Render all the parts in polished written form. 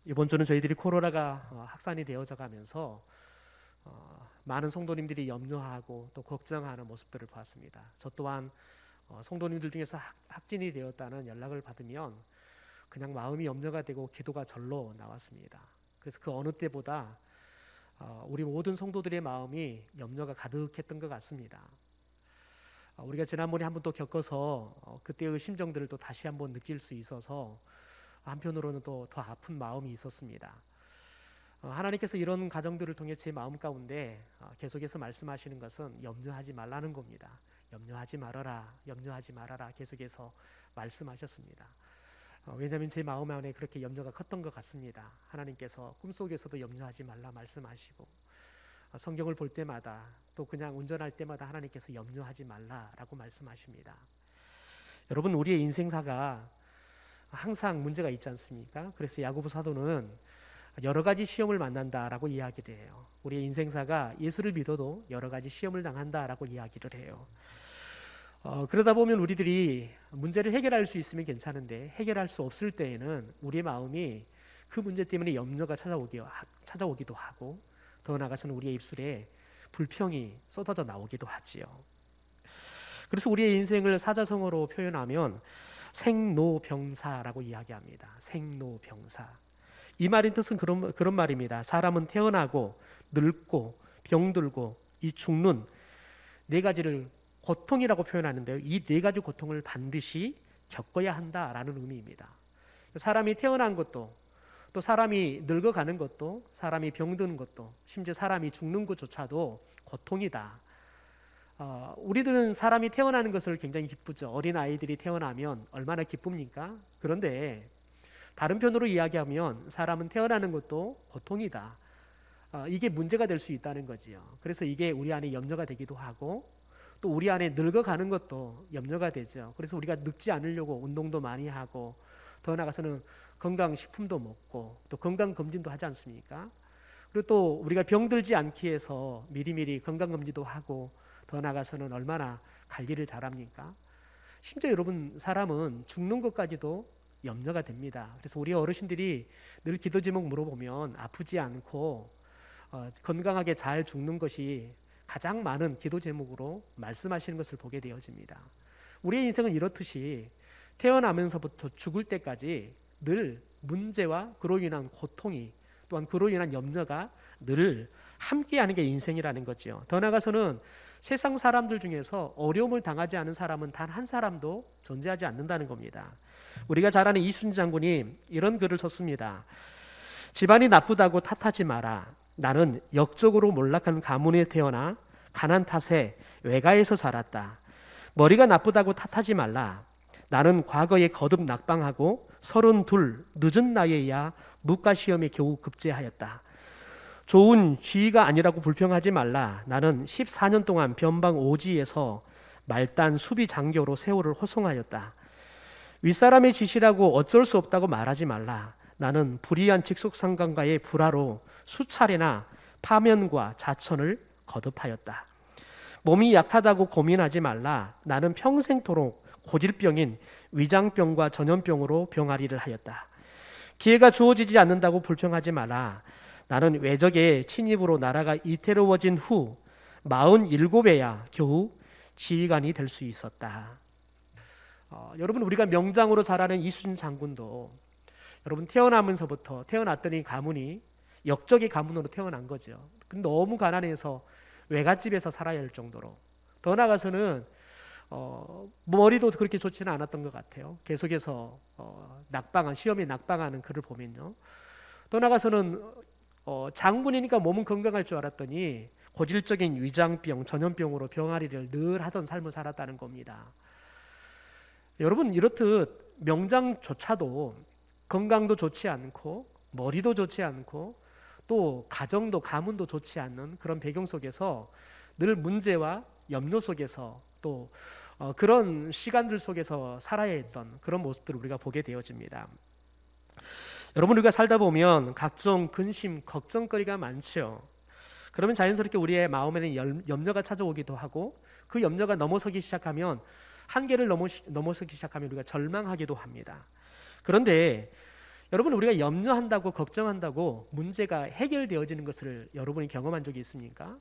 이번 주는 저희들이 코로나가 확산이 되어져 가면서 많은 성도님들이 염려하고 또 걱정하는 모습들을 보았습니다. 저 또한 성도님들 중에서 확진이 되었다는 연락을 받으면 그냥 마음이 염려가 되고 기도가 절로 나왔습니다. 그래서 그 어느 때보다 우리 모든 성도들의 마음이 염려가 가득했던 것 같습니다. 우리가 지난번에 한번 또 겪어서 그때의 심정들을 또 다시 한번 느낄 수 있어서 한편으로는 또 더 아픈 마음이 있었습니다. 하나님께서 이런 가정들을 통해 제 마음 가운데 계속해서 말씀하시는 것은 염려하지 말라는 겁니다. 염려하지 말아라, 염려하지 말아라 계속해서 말씀하셨습니다. 왜냐하면 제 마음 안에 그렇게 염려가 컸던 것 같습니다. 하나님께서 꿈속에서도 염려하지 말라 말씀하시고 성경을 볼 때마다 또 그냥 운전할 때마다 하나님께서 염려하지 말라라고 말씀하십니다. 여러분, 우리의 인생사가 항상 문제가 있지 않습니까? 그래서 야고보 사도는 여러 가지 시험을 만난다라고 이야기를 해요. 우리의 인생사가 예수를 믿어도 여러 가지 시험을 당한다라고 이야기를 해요. 그러다 보면 우리들이 문제를 해결할 수 있으면 괜찮은데 해결할 수 없을 때에는 우리의 마음이 그 문제 때문에 염려가 찾아오기도 하고 더 나아가서는 우리의 입술에 불평이 쏟아져 나오기도 하지요. 그래서 우리의 인생을 사자성어로 표현하면 생로병사라고 이야기합니다. 생로병사. 이 말의 뜻은 그런 말입니다. 사람은 태어나고 늙고 병들고 이 죽는 네 가지를 고통이라고 표현하는데요. 이 네 가지 고통을 반드시 겪어야 한다라는 의미입니다. 사람이 태어난 것도 또 사람이 늙어가는 것도 사람이 병드는 것도 심지어 사람이 죽는 것조차도 고통이다. 우리들은 사람이 태어나는 것을 굉장히 기쁘죠. 어린 아이들이 태어나면 얼마나 기쁩니까? 그런데 다른 편으로 이야기하면 사람은 태어나는 것도 고통이다. 이게 문제가 될 수 있다는 거지요. 그래서 이게 우리 안에 염려가 되기도 하고 또 우리 안에 늙어가는 것도 염려가 되죠. 그래서 우리가 늙지 않으려고 운동도 많이 하고 더 나아가서는 건강식품도 먹고 또 건강검진도 하지 않습니까? 그리고 또 우리가 병들지 않기 위해서 미리미리 건강검진도 하고 더 나아가서는 얼마나 관리를 잘합니까? 심지어 여러분, 사람은 죽는 것까지도 염려가 됩니다. 그래서 우리 어르신들이 늘 기도 제목 물어보면 아프지 않고 건강하게 잘 죽는 것이 가장 많은 기도 제목으로 말씀하시는 것을 보게 되어집니다. 우리의 인생은 이렇듯이 태어나면서부터 죽을 때까지 늘 문제와 그로 인한 고통이 또한 그로 인한 염려가 늘 함께하는 게 인생이라는 거죠. 더 나아가서는 세상 사람들 중에서 어려움을 당하지 않은 사람은 단 한 사람도 존재하지 않는다는 겁니다. 우리가 잘 아는 이순신 장군이 이런 글을 썼습니다. 집안이 나쁘다고 탓하지 마라. 나는 역적으로 몰락한 가문에 태어나 가난 탓에 외가에서 자랐다. 머리가 나쁘다고 탓하지 말라. 나는 과거에 거듭 낙방하고 32 늦은 나이에야 무과시험에 겨우 급제하였다. 좋은 쥐가 아니라고 불평하지 말라. 나는 14년 동안 변방 오지에서 말단 수비 장교로 세월을 호송하였다. 윗사람의 짓이라고 어쩔 수 없다고 말하지 말라. 나는 불의한 직속상관과의 불화로 수차례나 파면과 자천을 거듭하였다. 몸이 약하다고 고민하지 말라. 나는 평생토록 고질병인 위장병과 전염병으로 병아리를 하였다. 기회가 주어지지 않는다고 불평하지 마라. 나는 외적의 침입으로 나라가 이태로워진 후 47에야 겨우 지휘관이 될 수 있었다. 여러분, 우리가 명장으로 잘 아는 이순신 장군도 여러분 태어나면서부터 태어났더니 가문이 역적의 가문으로 태어난 거죠. 근데 너무 가난해서 외갓집에서 살아야 할 정도로 더 나아가서는 머리도 그렇게 좋지는 않았던 것 같아요. 계속해서 시험에 낙방하는 글을 보면요. 더 나아가서는 장군이니까 몸은 건강할 줄 알았더니 고질적인 위장병, 전염병으로 병아리를 늘 하던 삶을 살았다는 겁니다. 여러분, 이렇듯 명장조차도 건강도 좋지 않고 머리도 좋지 않고 또 가정도 가문도 좋지 않는 그런 배경 속에서 늘 문제와 염려 속에서 또 그런 시간들 속에서 살아야 했던 그런 모습들을 우리가 보게 되어집니다. 여러분, 우리가 살다 보면 각종 근심, 걱정거리가 많죠. 그러면 자연스럽게 우리의 마음에는 염려가 찾아오기도 하고 그 염려가 넘어서기 시작하면 한계를 넘어서기 시작하면 우리가 절망하기도 합니다. 그런데 여러분, 우리가 염려한다고 걱정한다고 문제가 해결되어지는 것을 여러분이 경험한 적이 있습니까?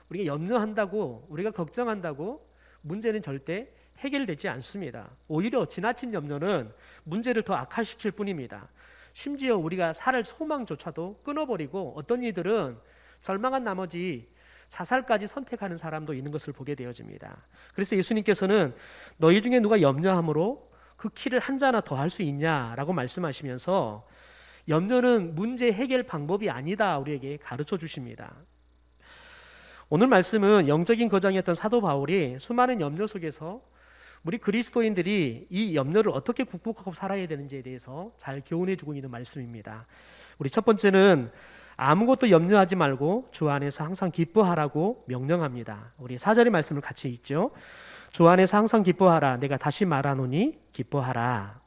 우리가 염려한다고 우리가 걱정한다고 문제는 절대 해결되지 않습니다. 오히려 지나친 염려는 문제를 더 악화시킬 뿐입니다. 심지어 우리가 살 소망조차도 끊어버리고 어떤 이들은 절망한 나머지 자살까지 선택하는 사람도 있는 것을 보게 되어집니다. 그래서 예수님께서는 너희 중에 누가 염려함으로 그 키를 한 자나 더 할 수 있냐라고 말씀하시면서 염려는 문제 해결 방법이 아니다 우리에게 가르쳐 주십니다. 오늘 말씀은 영적인 거장이었던 사도 바울이 수많은 염려 속에서 우리 그리스도인들이 이 염려를 어떻게 극복하고 살아야 되는지에 대해서 잘 교훈해 주고 있는 말씀입니다. 우리 첫 번째는 아무것도 염려하지 말고 주 안에서 항상 기뻐하라고 명령합니다. 우리 4절의 말씀을 같이 읽죠. 주 안에서 항상 기뻐하라. 내가 다시 말하노니 기뻐하라.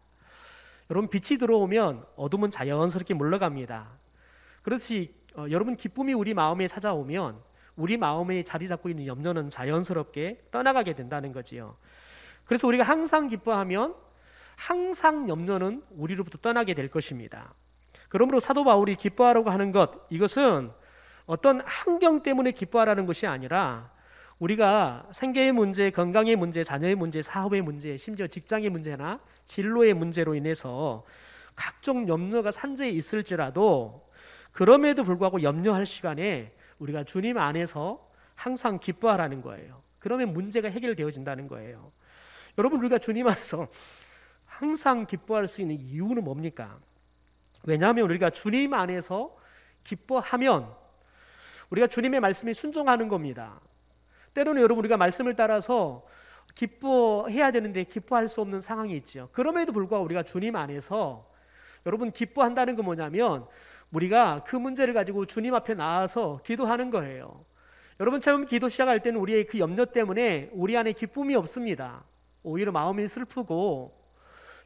여러분, 빛이 들어오면 어둠은 자연스럽게 물러갑니다. 그렇듯이 여러분, 기쁨이 우리 마음에 찾아오면 우리 마음에 자리 잡고 있는 염려는 자연스럽게 떠나가게 된다는 거지요. 그래서 우리가 항상 기뻐하면 항상 염려는 우리로부터 떠나게 될 것입니다. 그러므로 사도 바울이 기뻐하라고 하는 것, 이것은 어떤 환경 때문에 기뻐하라는 것이 아니라 우리가 생계의 문제, 건강의 문제, 자녀의 문제, 사업의 문제, 심지어 직장의 문제나 진로의 문제로 인해서 각종 염려가 산재해 있을지라도 그럼에도 불구하고 염려할 시간에 우리가 주님 안에서 항상 기뻐하라는 거예요. 그러면 문제가 해결되어진다는 거예요. 여러분, 우리가 주님 안에서 항상 기뻐할 수 있는 이유는 뭡니까? 왜냐하면 우리가 주님 안에서 기뻐하면 우리가 주님의 말씀에 순종하는 겁니다. 때로는 여러분, 우리가 말씀을 따라서 기뻐해야 되는데 기뻐할 수 없는 상황이 있죠. 그럼에도 불구하고 우리가 주님 안에서 여러분 기뻐한다는 건 뭐냐면 우리가 그 문제를 가지고 주님 앞에 나와서 기도하는 거예요. 여러분, 처음 기도 시작할 때는 우리의 그 염려 때문에 우리 안에 기쁨이 없습니다. 오히려 마음이 슬프고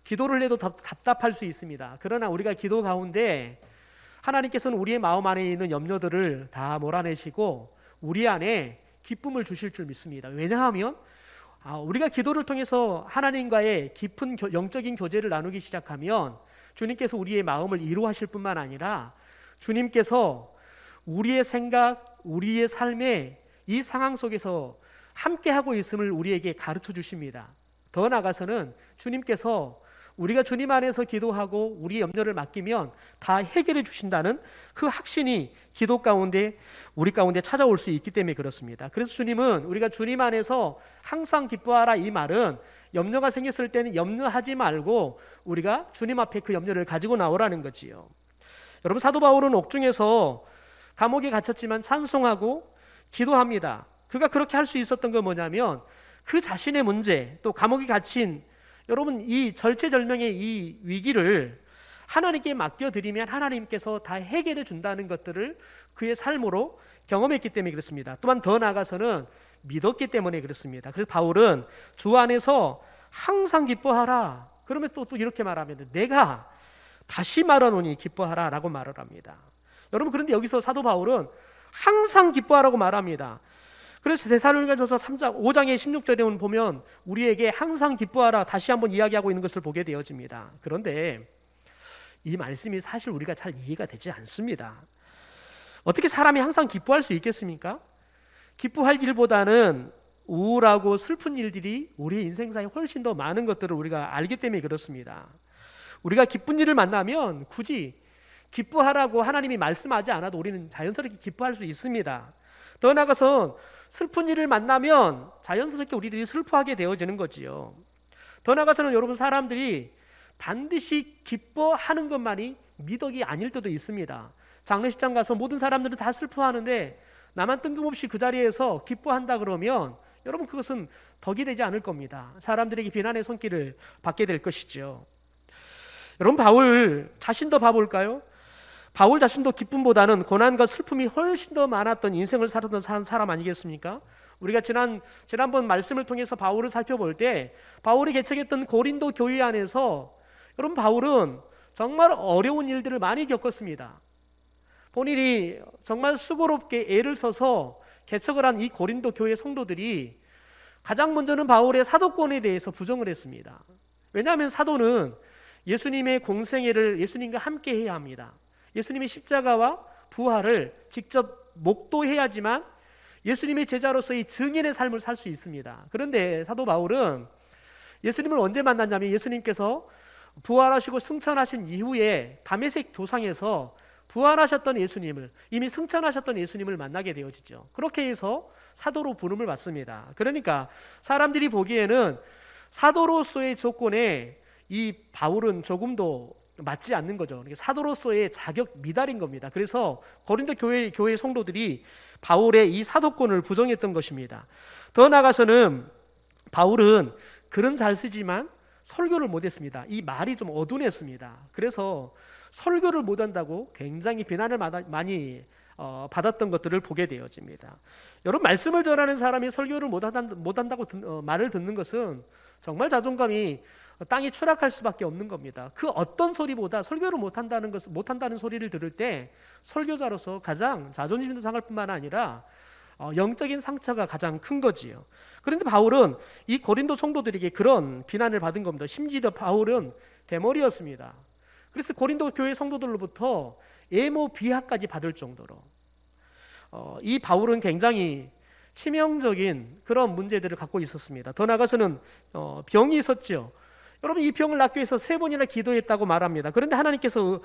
기도를 해도 답답할 수 있습니다. 그러나 우리가 기도 가운데 하나님께서는 우리의 마음 안에 있는 염려들을 다 몰아내시고 우리 안에 기쁨을 주실 줄 믿습니다. 왜냐하면 우리가 기도를 통해서 하나님과의 깊은 영적인 교제를 나누기 시작하면 주님께서 우리의 마음을 이루하실 뿐만 아니라 주님께서 우리의 생각, 우리의 삶에 이 상황 속에서 함께하고 있음을 우리에게 가르쳐 주십니다. 더 나아가서는 주님께서 우리가 주님 안에서 기도하고 우리의 염려를 맡기면 다 해결해 주신다는 그 확신이 기도 가운데 우리 가운데 찾아올 수 있기 때문에 그렇습니다. 그래서 주님은 우리가 주님 안에서 항상 기뻐하라, 이 말은 염려가 생겼을 때는 염려하지 말고 우리가 주님 앞에 그 염려를 가지고 나오라는 거지요. 여러분, 사도 바울은 옥중에서 감옥에 갇혔지만 찬송하고 기도합니다. 그가 그렇게 할 수 있었던 건 뭐냐면 그 자신의 문제, 또 감옥에 갇힌 여러분 이 절체절명의 이 위기를 하나님께 맡겨드리면 하나님께서 다 해결해 준다는 것들을 그의 삶으로 경험했기 때문에 그렇습니다. 또한 더 나아가서는 믿었기 때문에 그렇습니다. 그래서 바울은 주 안에서 항상 기뻐하라. 그러면 또 이렇게 말하면 내가 다시 말하노니 기뻐하라 라고 말을 합니다. 여러분, 그런데 여기서 사도 바울은 항상 기뻐하라고 말합니다. 그래서 데살로니가전서 5장의 16절에 보면 우리에게 항상 기뻐하라 다시 한번 이야기하고 있는 것을 보게 되어집니다. 그런데 이 말씀이 사실 우리가 잘 이해가 되지 않습니다. 어떻게 사람이 항상 기뻐할 수 있겠습니까? 기뻐할 일보다는 우울하고 슬픈 일들이 우리 인생사에 훨씬 더 많은 것들을 우리가 알기 때문에 그렇습니다. 우리가 기쁜 일을 만나면 굳이 기뻐하라고 하나님이 말씀하지 않아도 우리는 자연스럽게 기뻐할 수 있습니다. 더 나아가서 슬픈 일을 만나면 자연스럽게 우리들이 슬퍼하게 되어지는 거지요. 더 나아가서는 여러분, 사람들이 반드시 기뻐하는 것만이 미덕이 아닐 때도 있습니다. 장례식장 가서 모든 사람들은 다 슬퍼하는데 나만 뜬금없이 그 자리에서 기뻐한다 그러면 여러분, 그것은 덕이 되지 않을 겁니다. 사람들에게 비난의 손길을 받게 될 것이죠. 여러분, 바울 자신도 봐볼까요? 바울 자신도 기쁨보다는 고난과 슬픔이 훨씬 더 많았던 인생을 살았던 사람 아니겠습니까? 우리가 지난번 말씀을 통해서 바울을 살펴볼 때 바울이 개척했던 고린도 교회 안에서 여러분, 바울은 정말 어려운 일들을 많이 겪었습니다. 본인이 정말 수고롭게 애를 써서 개척을 한 이 고린도 교회 성도들이 가장 먼저는 바울의 사도권에 대해서 부정을 했습니다. 왜냐하면 사도는 예수님의 공생애를 예수님과 함께 해야 합니다. 예수님의 십자가와 부활을 직접 목도해야지만 예수님의 제자로서의 증인의 삶을 살 수 있습니다. 그런데 사도 바울은 예수님을 언제 만났냐면 예수님께서 부활하시고 승천하신 이후에 다메섹 도상에서 부활하셨던 예수님을, 이미 승천하셨던 예수님을 만나게 되어지죠. 그렇게 해서 사도로 부름을 받습니다. 그러니까 사람들이 보기에는 사도로서의 조건에 이 바울은 조금도 맞지 않는 거죠. 사도로서의 자격 미달인 겁니다. 그래서 고린도 교회 성도들이 바울의 이 사도권을 부정했던 것입니다. 더 나아가서는 바울은 글은 잘 쓰지만 설교를 못했습니다. 이 말이 좀 어둔했습니다. 그래서 설교를 못한다고 굉장히 비난을 많이 받았던 것들을 보게 되어집니다. 여러분, 말씀을 전하는 사람이 설교를 못한다고 말을 듣는 것은 정말 자존감이 땅이 추락할 수밖에 없는 겁니다. 그 어떤 소리보다 설교를 못한다는 소리를 들을 때 설교자로서 가장 자존심도 상할 뿐만 아니라 영적인 상처가 가장 큰 거지요. 그런데 바울은 이 고린도 성도들에게 그런 비난을 받은 겁니다. 심지어 바울은 대머리였습니다. 그래서 고린도 교회 성도들로부터 애모 비하까지 받을 정도로 이 바울은 굉장히 치명적인 그런 문제들을 갖고 있었습니다. 더 나아가서는 병이 있었죠. 여러분, 이 병을 낫기 위해서 3번이나 기도했다고 말합니다. 그런데 하나님께서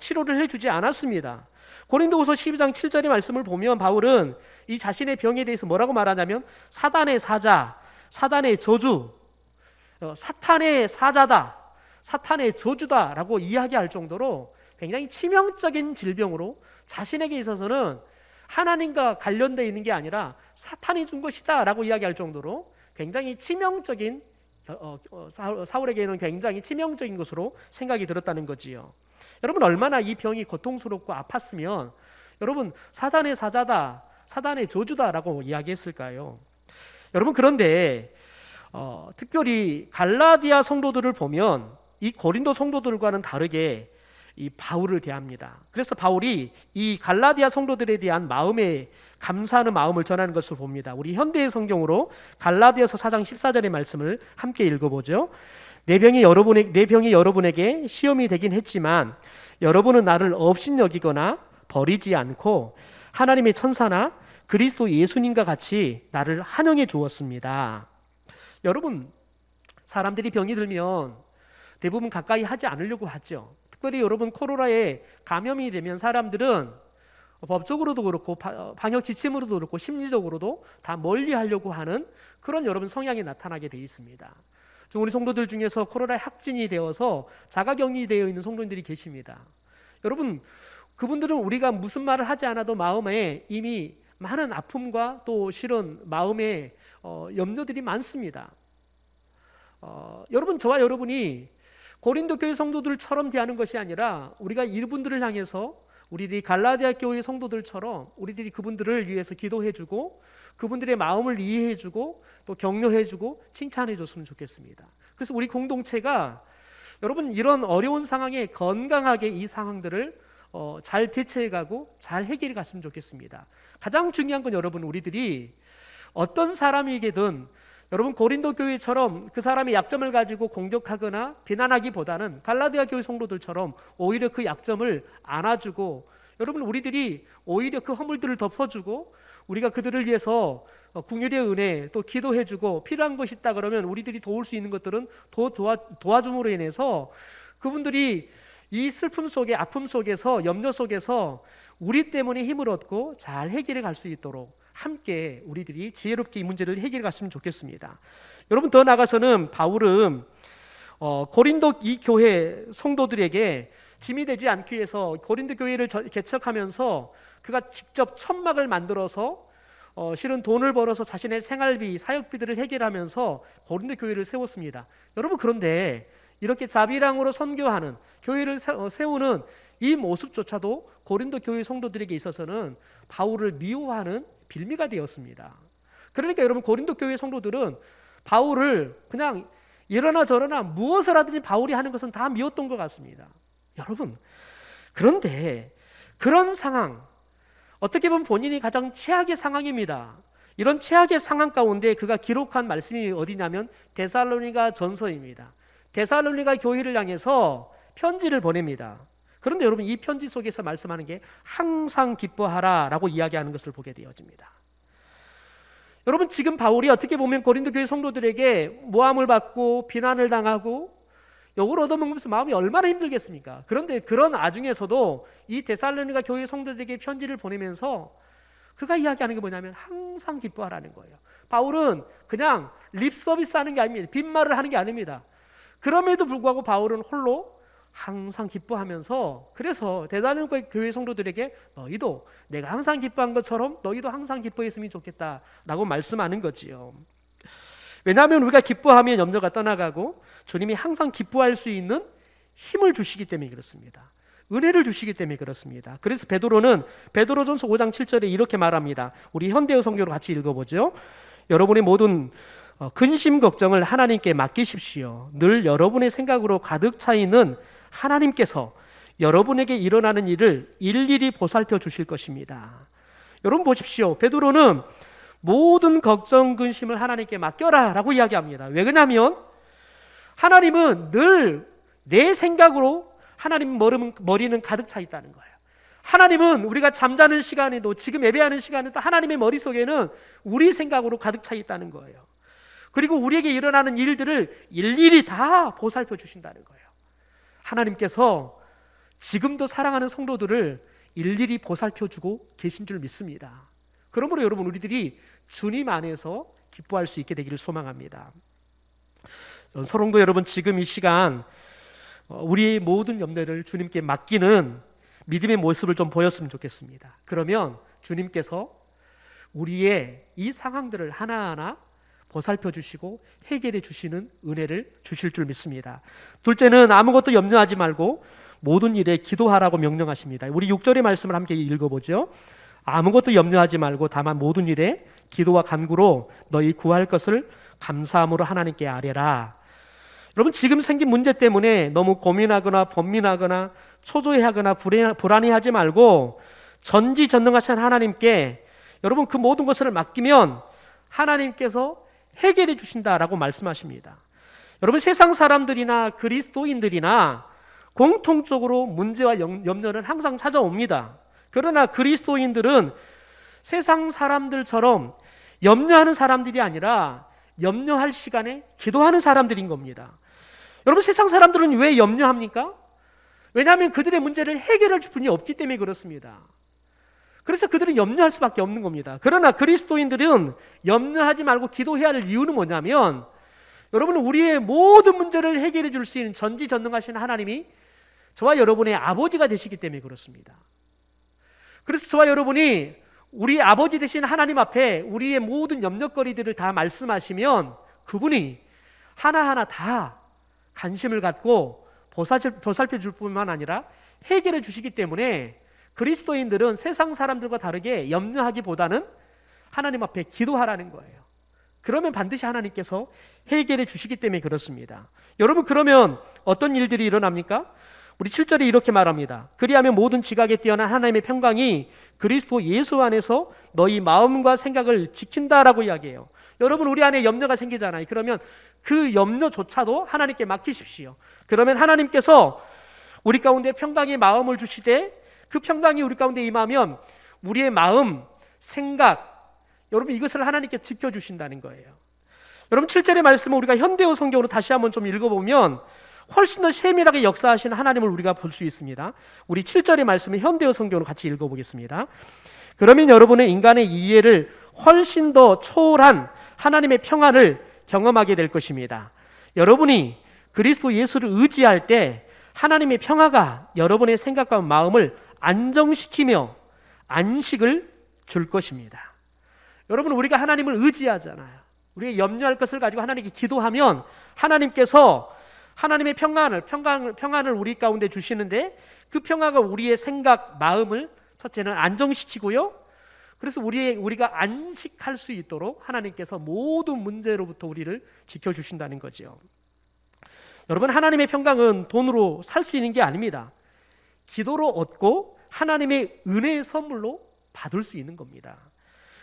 치료를 해주지 않았습니다. 고린도후서 12장 7절의 말씀을 보면 바울은 이 자신의 병에 대해서 뭐라고 말하냐면 사단의 사자, 사단의 저주, 사탄의 사자다, 사탄의 저주다라고 이야기할 정도로 굉장히 치명적인 질병으로 자신에게 있어서는 하나님과 관련되어 있는 게 아니라 사탄이 준 것이다 라고 이야기할 정도로 굉장히 치명적인, 사울에게는 굉장히 치명적인 것으로 생각이 들었다는 거지요. 여러분, 얼마나 이 병이 고통스럽고 아팠으면 여러분 사단의 사자다, 사단의 저주다라고 이야기했을까요? 여러분, 그런데 특별히 갈라디아 성도들을 보면 이 고린도 성도들과는 다르게 이 바울을 대합니다. 그래서 바울이 이 갈라디아 성도들에 대한 마음에 감사하는 마음을 전하는 것을 봅니다. 우리 현대의 성경으로 갈라디아서 4장 14절의 말씀을 함께 읽어보죠. 내 병이 여러분에게 시험이 되긴 했지만 여러분은 나를 업신여기거나 버리지 않고 하나님의 천사나 그리스도 예수님과 같이 나를 환영해 주었습니다. 여러분, 사람들이 병이 들면 대부분 가까이 하지 않으려고 하죠. 특별히 여러분, 코로나에 감염이 되면 사람들은 법적으로도 그렇고 방역 지침으로도 그렇고 심리적으로도 다 멀리 하려고 하는 그런 여러분 성향이 나타나게 되어 있습니다. 우리 성도들 중에서 코로나에 확진이 되어서 자가격리 되어 있는 성도들이 계십니다. 여러분, 그분들은 우리가 무슨 말을 하지 않아도 마음에 이미 많은 아픔과 또 실은 마음에 염려들이 많습니다. 여러분, 저와 여러분이 고린도 교회 성도들처럼 대하는 것이 아니라 우리가 이분들을 향해서 우리들이 갈라디아 교회 성도들처럼 우리들이 그분들을 위해서 기도해주고 그분들의 마음을 이해해주고 또 격려해주고 칭찬해줬으면 좋겠습니다. 그래서 우리 공동체가 여러분 이런 어려운 상황에 건강하게 이 상황들을 잘 대처해가고 잘 해결해 갔으면 좋겠습니다. 가장 중요한 건 여러분, 우리들이 어떤 사람에게든 여러분 고린도 교회처럼 그 사람의 약점을 가지고 공격하거나 비난하기보다는 갈라디아 교회 성도들처럼 오히려 그 약점을 안아주고 여러분 우리들이 오히려 그 허물들을 덮어주고 우리가 그들을 위해서 긍휼의 은혜 또 기도해주고 필요한 것이 있다 그러면 우리들이 도울 수 있는 것들은 도와줌으로 인해서 그분들이 이 슬픔 속에 아픔 속에서 염려 속에서 우리 때문에 힘을 얻고 잘 해결해 갈 수 있도록 함께 우리들이 지혜롭게 이 문제를 해결해 갔으면 좋겠습니다. 여러분, 더 나아가서는 바울은 고린도 이 교회 성도들에게 짐이 되지 않기 위해서 고린도 교회를 개척하면서 그가 직접 천막을 만들어서 실은 돈을 벌어서 자신의 생활비, 사역비들을 해결하면서 고린도 교회를 세웠습니다. 여러분, 그런데 이렇게 자비랑으로 선교하는 교회를 세우는 이 모습조차도 고린도 교회 성도들에게 있어서는 바울을 미워하는 빌미가 되었습니다. 그러니까 여러분, 고린도 교회 성도들은 바울을 그냥 이러나 저러나 무엇을 하든지 바울이 하는 것은 다 미웠던 것 같습니다. 여러분, 그런데 그런 상황, 어떻게 보면 본인이 가장 최악의 상황입니다. 이런 최악의 상황 가운데 그가 기록한 말씀이 어디냐면 데살로니가 전서입니다. 데살로니가 교회를 향해서 편지를 보냅니다. 그런데 여러분, 이 편지 속에서 말씀하는 게 항상 기뻐하라라고 이야기하는 것을 보게 되어집니다. 여러분, 지금 바울이 어떻게 보면 고린도 교회 성도들에게 모함을 받고 비난을 당하고 욕을 얻어먹으면서 마음이 얼마나 힘들겠습니까? 그런데 그런 와중에서도 이 데살로니가 교회 성도들에게 편지를 보내면서 그가 이야기하는 게 뭐냐면 항상 기뻐하라는 거예요. 바울은 그냥 립 서비스 하는 게 아닙니다. 빈말을 하는 게 아닙니다. 그럼에도 불구하고 바울은 홀로 항상 기뻐하면서, 그래서 데살로니가 교회 성도들에게 너희도 내가 항상 기뻐한 것처럼 너희도 항상 기뻐했으면 좋겠다라고 말씀하는 거지요. 왜냐하면 우리가 기뻐하면 염려가 떠나가고 주님이 항상 기뻐할 수 있는 힘을 주시기 때문에 그렇습니다. 은혜를 주시기 때문에 그렇습니다. 그래서 베드로는 베드로전서 5장 7절에 이렇게 말합니다. 우리 현대어 성경으로 같이 읽어보죠. 여러분의 모든 근심 걱정을 하나님께 맡기십시오. 늘 여러분의 생각으로 가득 차 있는 하나님께서 여러분에게 일어나는 일을 일일이 보살펴 주실 것입니다. 여러분 보십시오. 베드로는 모든 걱정 근심을 하나님께 맡겨라 라고 이야기합니다. 왜 그러냐면 하나님은 늘 내 생각으로 하나님 머리는 가득 차 있다는 거예요. 하나님은 우리가 잠자는 시간에도, 지금 예배하는 시간에도 하나님의 머릿속에는 우리 생각으로 가득 차 있다는 거예요. 그리고 우리에게 일어나는 일들을 일일이 다 보살펴 주신다는 거예요. 하나님께서 지금도 사랑하는 성도들을 일일이 보살펴 주고 계신 줄 믿습니다. 그러므로 여러분, 우리들이 주님 안에서 기뻐할 수 있게 되기를 소망합니다. 서롱도 여러분, 지금 이 시간 우리의 모든 염려를 주님께 맡기는 믿음의 모습을 좀 보였으면 좋겠습니다. 그러면 주님께서 우리의 이 상황들을 하나하나 보살펴 주시고 해결해 주시는 은혜를 주실 줄 믿습니다. 둘째는 아무것도 염려하지 말고 모든 일에 기도하라고 명령하십니다. 우리 6절의 말씀을 함께 읽어보죠. 아무것도 염려하지 말고 다만 모든 일에 기도와 간구로 너희 구할 것을 감사함으로 하나님께 아뢰라. 여러분, 지금 생긴 문제 때문에 너무 고민하거나 번민하거나 초조해하거나 불안해하지 말고 전지전능하신 하나님께 여러분 그 모든 것을 맡기면 하나님께서 해결해 주신다라고 말씀하십니다. 여러분, 세상 사람들이나 그리스도인들이나 공통적으로 문제와 염려는 항상 찾아옵니다. 그러나 그리스도인들은 세상 사람들처럼 염려하는 사람들이 아니라 염려할 시간에 기도하는 사람들인 겁니다. 여러분, 세상 사람들은 왜 염려합니까? 왜냐하면 그들의 문제를 해결할 분이 없기 때문에 그렇습니다. 그래서 그들은 염려할 수밖에 없는 겁니다. 그러나 그리스도인들은 염려하지 말고 기도해야 할 이유는 뭐냐면, 여러분, 우리의 모든 문제를 해결해 줄 수 있는 전지전능하신 하나님이 저와 여러분의 아버지가 되시기 때문에 그렇습니다. 그래서 저와 여러분이 우리 아버지 되신 하나님 앞에 우리의 모든 염려거리들을 다 말씀하시면 그분이 하나하나 다 관심을 갖고 보살펴 줄 뿐만 아니라 해결해 주시기 때문에 그리스도인들은 세상 사람들과 다르게 염려하기보다는 하나님 앞에 기도하라는 거예요. 그러면 반드시 하나님께서 해결해 주시기 때문에 그렇습니다. 여러분, 그러면 어떤 일들이 일어납니까? 우리 7절에 이렇게 말합니다. 그리하면 모든 지각에 뛰어난 하나님의 평강이 그리스도 예수 안에서 너희 마음과 생각을 지킨다라고 이야기해요. 여러분, 우리 안에 염려가 생기잖아요. 그러면 그 염려조차도 하나님께 맡기십시오. 그러면 하나님께서 우리 가운데 평강의 마음을 주시되 그 평강이 우리 가운데 임하면 우리의 마음, 생각, 여러분 이것을 하나님께 지켜주신다는 거예요. 여러분, 7절의 말씀은 우리가 현대어 성경으로 다시 한번 좀 읽어보면 훨씬 더 세밀하게 역사하시는 하나님을 우리가 볼 수 있습니다. 우리 7절의 말씀은 현대어 성경으로 같이 읽어보겠습니다. 그러면 여러분은 인간의 이해를 훨씬 더 초월한 하나님의 평안을 경험하게 될 것입니다. 여러분이 그리스도 예수를 의지할 때 하나님의 평화가 여러분의 생각과 마음을 안정시키며 안식을 줄 것입니다. 여러분, 우리가 하나님을 의지하잖아요. 우리가 염려할 것을 가지고 하나님께 기도하면 하나님께서 하나님의 평안을 우리 가운데 주시는데 그 평화가 우리의 생각, 마음을 첫째는 안정시키고요. 그래서 우리가 안식할 수 있도록 하나님께서 모든 문제로부터 우리를 지켜주신다는 거죠. 여러분, 하나님의 평강은 돈으로 살 수 있는 게 아닙니다. 기도로 얻고 하나님의 은혜의 선물로 받을 수 있는 겁니다.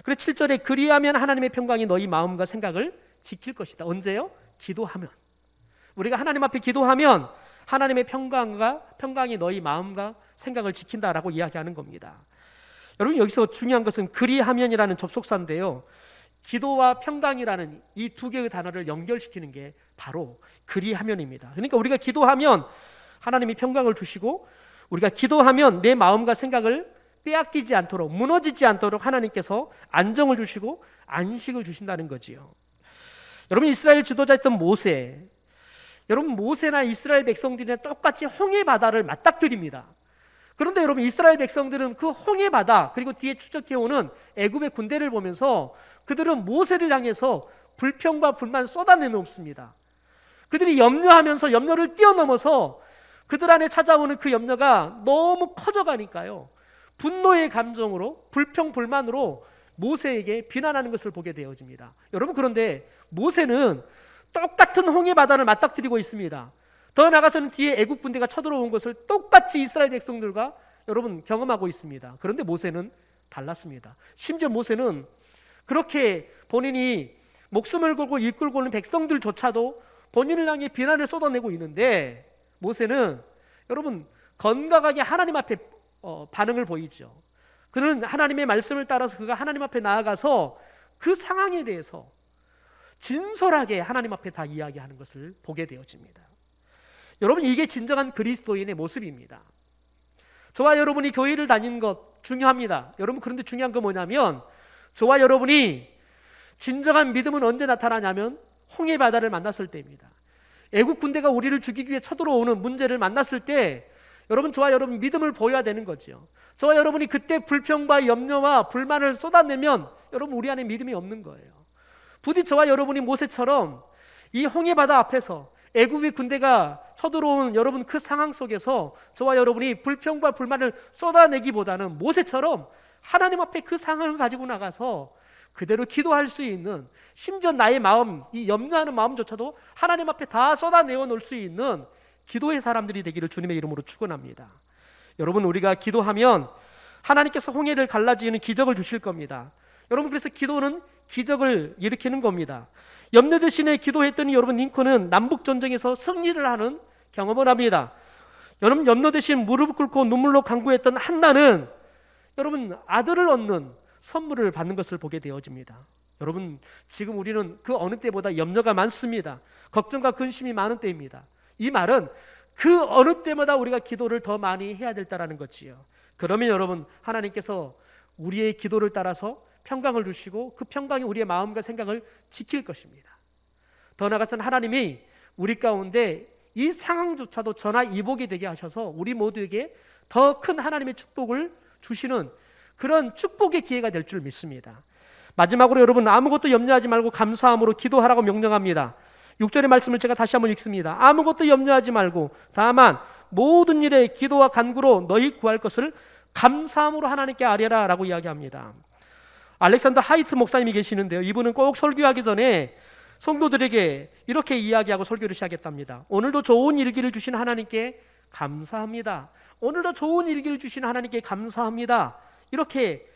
그래서 7절에 그리하면 하나님의 평강이 너희 마음과 생각을 지킬 것이다. 언제요? 기도하면. 우리가 하나님 앞에 기도하면 하나님의 평강이 너희 마음과 생각을 지킨다라고 이야기하는 겁니다. 여러분, 여기서 중요한 것은 그리하면이라는 접속사인데요, 기도와 평강이라는 이 두 개의 단어를 연결시키는 게 바로 그리하면입니다. 그러니까 우리가 기도하면 하나님이 평강을 주시고, 우리가 기도하면 내 마음과 생각을 빼앗기지 않도록, 무너지지 않도록 하나님께서 안정을 주시고 안식을 주신다는 거지요. 여러분, 이스라엘 지도자였던 모세, 여러분, 모세나 이스라엘 백성들이나 똑같이 홍해 바다를 맞닥뜨립니다. 그런데 여러분, 이스라엘 백성들은 그 홍해 바다, 그리고 뒤에 추적해오는 애굽의 군대를 보면서 그들은 모세를 향해서 불평과 불만 쏟아내놓습니다. 그들이 염려하면서 염려를 뛰어넘어서 그들 안에 찾아오는 그 염려가 너무 커져가니까요, 분노의 감정으로, 불평 불만으로 모세에게 비난하는 것을 보게 되어집니다. 여러분, 그런데 모세는 똑같은 홍해 바다를 맞닥뜨리고 있습니다. 더 나아가서는 뒤에 애국 군대가 쳐들어온 것을 똑같이 이스라엘 백성들과 여러분 경험하고 있습니다. 그런데 모세는 달랐습니다. 심지어 모세는 그렇게 본인이 목숨을 걸고 이끌고 오는 백성들조차도 본인을 향해 비난을 쏟아내고 있는데, 모세는 여러분 건강하게 하나님 앞에 반응을 보이죠. 그는 하나님의 말씀을 따라서 그가 하나님 앞에 나아가서 그 상황에 대해서 진솔하게 하나님 앞에 다 이야기하는 것을 보게 되어집니다. 여러분, 이게 진정한 그리스도인의 모습입니다. 저와 여러분이 교회를 다니는 것 중요합니다. 여러분, 그런데 중요한 건 뭐냐면, 저와 여러분이 진정한 믿음은 언제 나타나냐면 홍해 바다를 만났을 때입니다. 애국 군대가 우리를 죽이기 위해 쳐들어오는 문제를 만났을 때 여러분, 저와 여러분 믿음을 보여야 되는 거죠. 저와 여러분이 그때 불평과 염려와 불만을 쏟아내면 여러분, 우리 안에 믿음이 없는 거예요. 부디 저와 여러분이 모세처럼 이 홍해 바다 앞에서 애굽의 군대가 쳐들어온 여러분 그 상황 속에서 저와 여러분이 불평과 불만을 쏟아내기보다는 모세처럼 하나님 앞에 그 상황을 가지고 나가서 그대로 기도할 수 있는, 심지어 나의 마음, 이 염려하는 마음조차도 하나님 앞에 다 쏟아내어 놓을 수 있는 기도의 사람들이 되기를 주님의 이름으로 축원합니다. 여러분, 우리가 기도하면 하나님께서 홍해를 갈라지는 기적을 주실 겁니다. 여러분, 그래서 기도는 기적을 일으키는 겁니다. 염려 대신에 기도했더니 여러분, 링컨은 남북전쟁에서 승리를 하는 경험을 합니다. 여러분, 염려 대신 무릎 꿇고 눈물로 간구했던 한나는 여러분 아들을 얻는 선물을 받는 것을 보게 되어집니다. 여러분, 지금 우리는 그 어느 때보다 염려가 많습니다. 걱정과 근심이 많은 때입니다. 이 말은 그 어느 때마다 우리가 기도를 더 많이 해야 될다라는 거지요. 그러면 여러분, 하나님께서 우리의 기도를 따라서 평강을 주시고 그 평강이 우리의 마음과 생각을 지킬 것입니다. 더 나아가서는 하나님이 우리 가운데 이 상황조차도 전화 이복이 되게 하셔서 우리 모두에게 더 큰 하나님의 축복을 주시는 그런 축복의 기회가 될 줄 믿습니다. 마지막으로 여러분, 아무것도 염려하지 말고 감사함으로 기도하라고 명령합니다. 6절의 말씀을 제가 다시 한번 읽습니다. 아무것도 염려하지 말고 다만 모든 일에 기도와 간구로 너희 구할 것을 감사함으로 하나님께 아뢰라 라고 이야기합니다. 알렉산더 하이트 목사님이 계시는데요, 이분은 꼭 설교하기 전에 성도들에게 이렇게 이야기하고 설교를 시작했답니다. 오늘도 좋은 일기를 주신 하나님께 감사합니다. 오늘도 좋은 일기를 주신 하나님께 감사합니다. 이렇게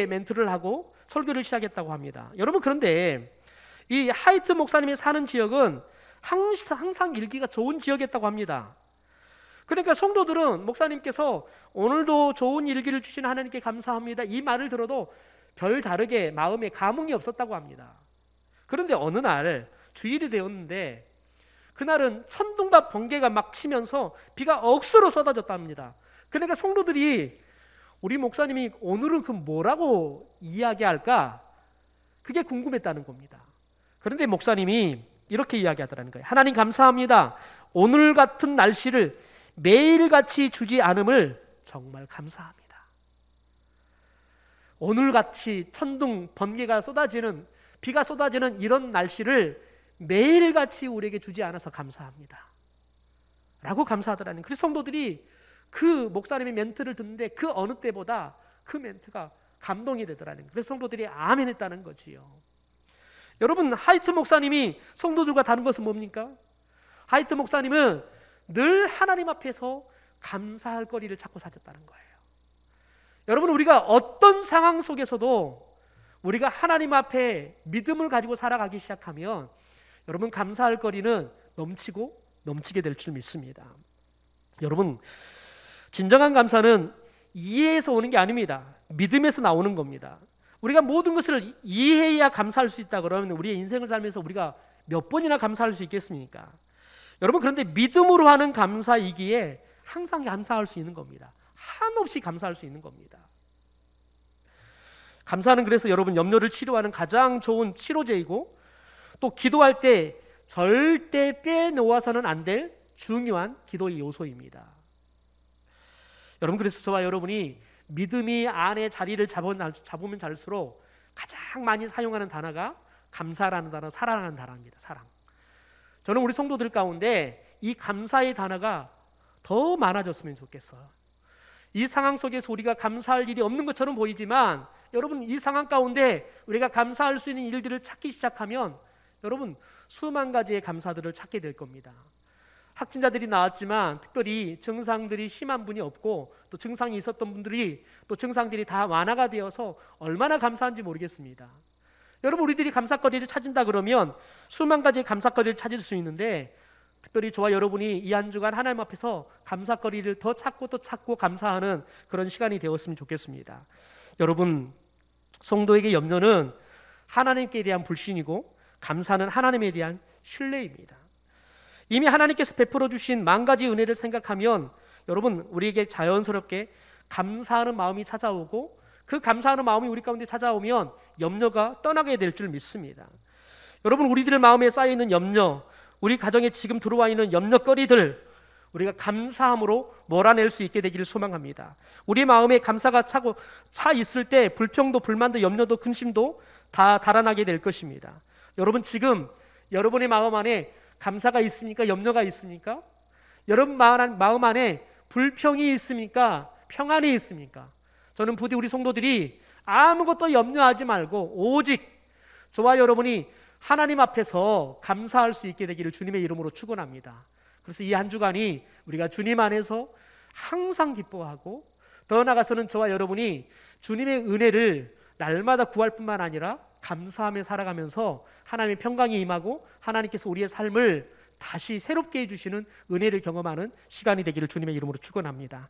멘트를 하고 설교를 시작했다고 합니다. 여러분, 그런데 이 하이트 목사님이 사는 지역은 항상 일기가 좋은 지역이었다고 합니다. 그러니까 성도들은 목사님께서 오늘도 좋은 일기를 주신 하나님께 감사합니다, 이 말을 들어도 별 다르게 마음에 감흥이 없었다고 합니다. 그런데 어느 날 주일이 되었는데 그날은 천둥과 번개가 막 치면서 비가 억수로 쏟아졌답니다. 그러니까 성도들이 우리 목사님이 오늘은 그 뭐라고 이야기할까? 그게 궁금했다는 겁니다. 그런데 목사님이 이렇게 이야기하더라는 거예요. 하나님 감사합니다. 오늘 같은 날씨를 매일같이 주지 않음을 정말 감사합니다. 오늘같이 천둥, 번개가 쏟아지는, 비가 쏟아지는 이런 날씨를 매일같이 우리에게 주지 않아서 감사합니다 라고 감사하더라는. 그래서 성도들이 그 목사님의 멘트를 듣는데 그 어느 때보다 그 멘트가 감동이 되더라는 거예요. 그래서 성도들이 아멘 했다는 거지요. 여러분, 하이트 목사님이 성도들과 다른 것은 뭡니까? 하이트 목사님은 늘 하나님 앞에서 감사할 거리를 찾고 사셨다는 거예요. 여러분, 우리가 어떤 상황 속에서도 우리가 하나님 앞에 믿음을 가지고 살아가기 시작하면 여러분 감사할 거리는 넘치고 넘치게 될 줄 믿습니다. 여러분 진정한 감사는 이해에서 오는 게 아닙니다. 믿음에서 나오는 겁니다. 우리가 모든 것을 이해해야 감사할 수 있다 그러면 우리의 인생을 살면서 우리가 몇 번이나 감사할 수 있겠습니까? 여러분 그런데 믿음으로 하는 감사이기에 항상 감사할 수 있는 겁니다. 한없이 감사할 수 있는 겁니다. 감사는 그래서 여러분 염려를 치료하는 가장 좋은 치료제이고 또 기도할 때 절대 빼놓아서는 안 될 중요한 기도의 요소입니다. 여러분 그래서 저와 여러분이 믿음이 안에 자리를 잡으면 잘수록 가장 많이 사용하는 단어가 감사라는 단어, 사랑하는 단어입니다. 사랑. 저는 우리 성도들 가운데 이 감사의 단어가 더 많아졌으면 좋겠어요. 이 상황 속에서 우리가 감사할 일이 없는 것처럼 보이지만 여러분 이 상황 가운데 우리가 감사할 수 있는 일들을 찾기 시작하면 여러분 수만 가지의 감사들을 찾게 될 겁니다. 확진자들이 나왔지만 특별히 증상들이 심한 분이 없고 또 증상이 있었던 분들이 또 증상들이 다 완화가 되어서 얼마나 감사한지 모르겠습니다. 여러분 우리들이 감사거리를 찾는다 그러면 수만 가지의 감사거리를 찾을 수 있는데 특별히 저와 여러분이 이 한 주간 하나님 앞에서 감사거리를 더 찾고 또 찾고 감사하는 그런 시간이 되었으면 좋겠습니다. 여러분 성도에게 염려는 하나님께 대한 불신이고 감사는 하나님에 대한 신뢰입니다. 이미 하나님께서 베풀어 주신 만 가지 은혜를 생각하면 여러분 우리에게 자연스럽게 감사하는 마음이 찾아오고 그 감사하는 마음이 우리 가운데 찾아오면 염려가 떠나게 될 줄 믿습니다. 여러분 우리들 마음에 쌓여있는 염려, 우리 가정에 지금 들어와 있는 염려거리들 우리가 감사함으로 몰아낼 수 있게 되기를 소망합니다. 우리 마음에 감사가 차 있을 때 불평도 불만도 염려도 근심도 다 달아나게 될 것입니다. 여러분 지금 여러분의 마음 안에 감사가 있습니까? 염려가 있습니까? 여러분 마음 안에 불평이 있습니까? 평안이 있습니까? 저는 부디 우리 성도들이 아무것도 염려하지 말고 오직 저와 여러분이 하나님 앞에서 감사할 수 있게 되기를 주님의 이름으로 축원합니다. 그래서 이 한 주간이 우리가 주님 안에서 항상 기뻐하고 더 나아가서는 저와 여러분이 주님의 은혜를 날마다 구할 뿐만 아니라 감사하며 살아가면서 하나님의 평강이 임하고 하나님께서 우리의 삶을 다시 새롭게 해주시는 은혜를 경험하는 시간이 되기를 주님의 이름으로 축원합니다.